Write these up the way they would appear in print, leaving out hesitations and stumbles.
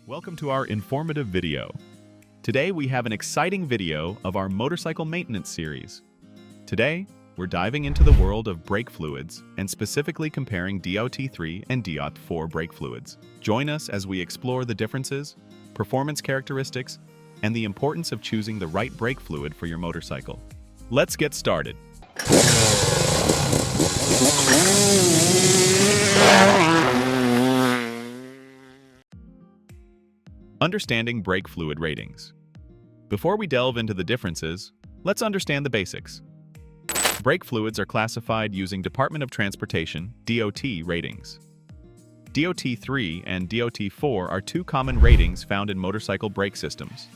Welcome to our informative video. Today we have an exciting video of our motorcycle maintenance series. Today, we're diving into the world of brake fluids and specifically comparing DOT3 and DOT4 brake fluids. Join us as we explore the differences, performance characteristics, and the importance of choosing the right brake fluid for your motorcycle. Let's get started. Understanding brake fluid ratings. Before we delve into the differences, let's understand the basics. Brake fluids are classified using Department of Transportation (DOT) ratings. DOT3 and DOT4 are two common ratings found in motorcycle brake systems.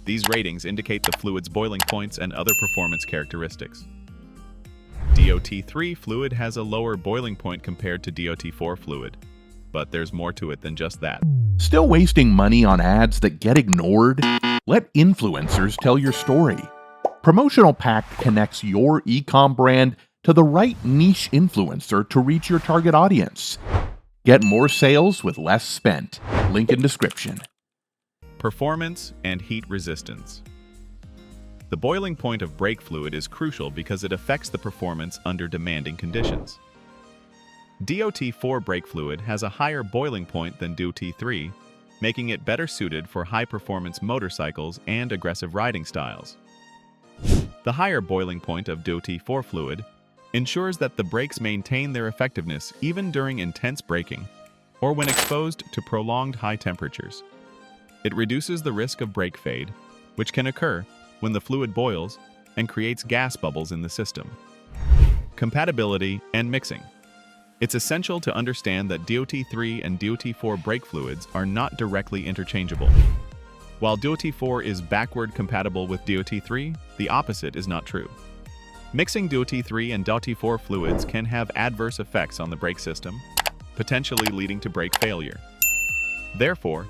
These ratings indicate the fluid's boiling points and other performance characteristics. DOT3 fluid has a lower boiling point compared to DOT4 fluid, but there's more to it than just that. Still wasting money on ads that get ignored? Let influencers tell your story. Promotional Pack connects your e-com brand to the right niche influencer to reach your target audience. Get more sales with less spent. Link in description. Performance and heat resistance. The boiling point of brake fluid is crucial because it affects the performance under demanding conditions. DOT4 brake fluid has a higher boiling point than DOT3, making it better suited for high-performance motorcycles and aggressive riding styles. The higher boiling point of DOT4 fluid ensures that the brakes maintain their effectiveness even during intense braking or when exposed to prolonged high temperatures. It reduces the risk of brake fade, which can occur when the fluid boils and creates gas bubbles in the system. Compatibility and mixing. It's essential to understand that DOT3 and DOT4 brake fluids are not directly interchangeable. While DOT4 is backward compatible with DOT3, the opposite is not true. Mixing DOT3 and DOT4 fluids can have adverse effects on the brake system, potentially leading to brake failure. Therefore,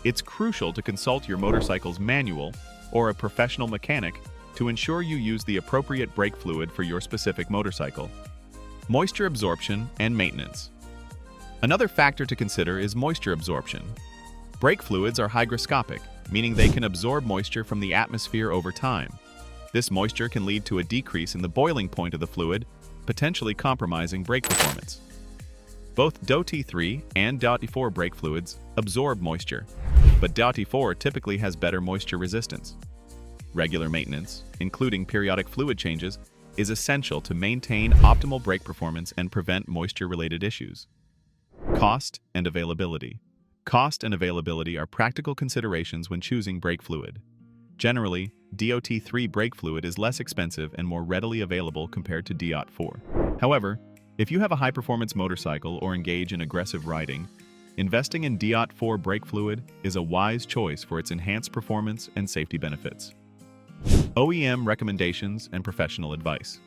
it's crucial to consult your motorcycle's manual or a professional mechanic to ensure you use the appropriate brake fluid for your specific motorcycle. Moisture absorption and maintenance. Another factor to consider is moisture absorption. Brake fluids are hygroscopic, meaning they can absorb moisture from the atmosphere over time. This moisture can lead to a decrease in the boiling point of the fluid, potentially compromising brake performance. Both DOT3 and DOT4 brake fluids absorb moisture, but DOT4 typically has better moisture resistance. Regular maintenance, including periodic fluid changes, is essential to maintain optimal brake performance and prevent moisture-related issues. Cost and availability. Cost and availability are practical considerations when choosing brake fluid. Generally, DOT3 brake fluid is less expensive and more readily available compared to DOT4. However, if you have a high-performance motorcycle or engage in aggressive riding, investing in DOT4 brake fluid is a wise choice for its enhanced performance and safety benefits. OEM recommendations and professional advice.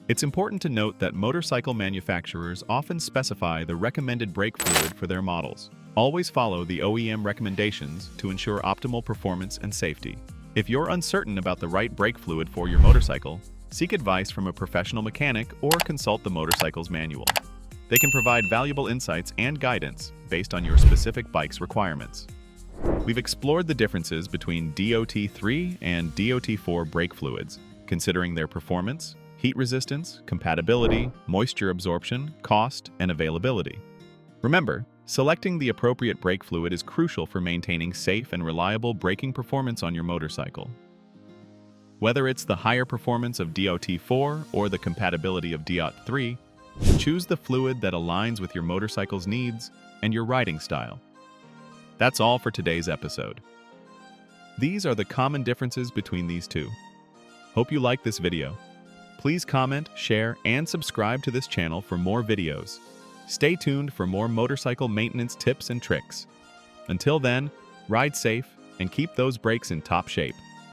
It's important to note that motorcycle manufacturers often specify the recommended brake fluid for their models. Always follow the OEM recommendations to ensure optimal performance and safety. If you're uncertain about the right brake fluid for your motorcycle, seek advice from a professional mechanic or consult the motorcycle's manual. They can provide valuable insights and guidance based on your specific bike's requirements. We've explored the differences between DOT3 and DOT4 brake fluids, considering their performance, heat resistance, compatibility, moisture absorption, cost, and availability. Remember, selecting the appropriate brake fluid is crucial for maintaining safe and reliable braking performance on your motorcycle. Whether it's the higher performance of DOT4 or the compatibility of DOT3, choose the fluid that aligns with your motorcycle's needs and your riding style. That's all for today's episode. These are the common differences between these two. Hope you like this video. Please comment, share, and subscribe to this channel for more videos. Stay tuned for more motorcycle maintenance tips and tricks. Until then, ride safe and keep those brakes in top shape.